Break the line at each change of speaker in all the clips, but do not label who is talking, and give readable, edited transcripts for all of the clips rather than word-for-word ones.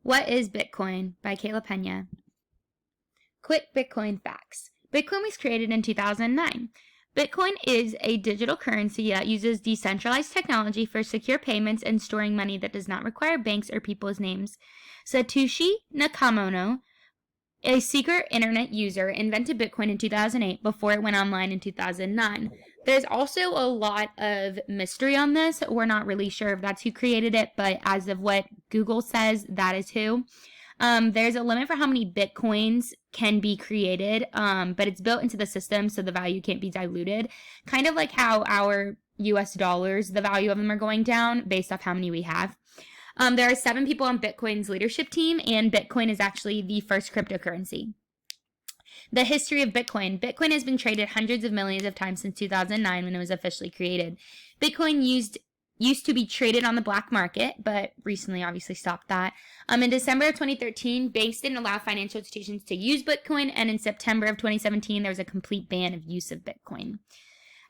What is Bitcoin? By Kayla Pena. Quick Bitcoin facts. Bitcoin was created in 2009. Bitcoin is a digital currency that uses decentralized technology for secure payments and storing money that does not require banks or people's names. Satoshi Nakamoto, a secret internet user, invented Bitcoin in 2008 before it went online in 2009. There's also a lot of mystery on this. We're not really sure if that's who created it, but as of what Google says, that is who. There's a limit for how many Bitcoins can be created, but it's built into the system so the value can't be diluted. Kind of like how our US dollars, the value of them are going down based off how many we have. There are 7 people on Bitcoin's leadership team, and Bitcoin is actually the first cryptocurrency. The history of Bitcoin. Bitcoin has been traded hundreds of millions of times since 2009 when it was officially created. Bitcoin used to be traded on the black market, but recently obviously stopped that. In December of 2013, banks didn't allow financial institutions to use Bitcoin, and in September of 2017, there was a complete ban of use of Bitcoin.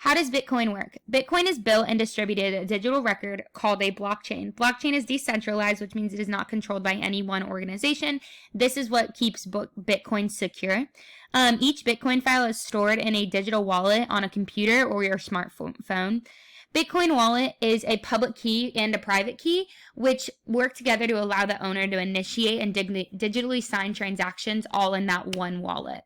How does Bitcoin work? Bitcoin is built and distributed a digital record called a blockchain. Blockchain is decentralized, which means it is not controlled by any one organization. This is what keeps Bitcoin secure. Each Bitcoin file is stored in a digital wallet on a computer or your smartphone. Bitcoin wallet is a public key and a private key, which work together to allow the owner to initiate and digitally sign transactions all in that one wallet.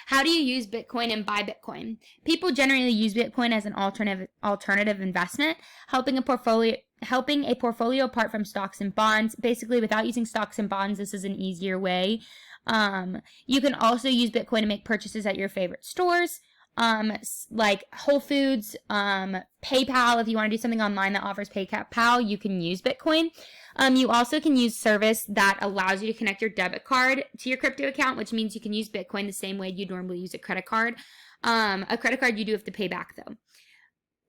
How do you use Bitcoin and buy Bitcoin? People generally use Bitcoin as an alternative investment, helping a portfolio apart from stocks and bonds. Basically, without using stocks and bonds, this is an easier way. You can also use Bitcoin to make purchases at your favorite stores, like Whole Foods, PayPal. If you want to do something online that offers PayPal, you can use Bitcoin. You also can use service that allows you to connect your debit card to your crypto account, which means you can use Bitcoin the same way you'd normally use a credit card. A credit card you do have to pay back though,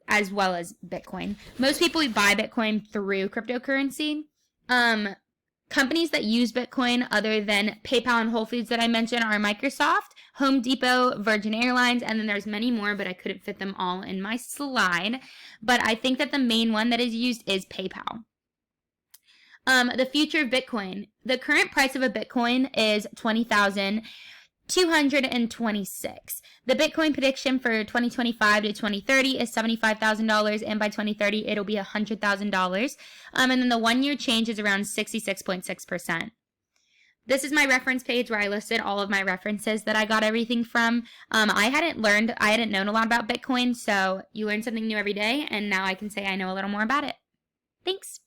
as well as Bitcoin. Most people buy Bitcoin through cryptocurrency. Companies that use Bitcoin other than PayPal and Whole Foods that I mentioned are Microsoft, Home Depot, Virgin Airlines, and then there's many more, but I couldn't fit them all in my slide. But I think that the main one that is used is PayPal. The future of Bitcoin. The current price of a Bitcoin is $20,226. The Bitcoin prediction for 2025 to 2030 is $75,000, and by 2030 it'll be $100,000. And then the 1-year change is around 66.6%. This is my reference page where I listed all of my references that I got everything from. I hadn't known a lot about Bitcoin, so you learn something new every day, and now I can say I know a little more about it. Thanks.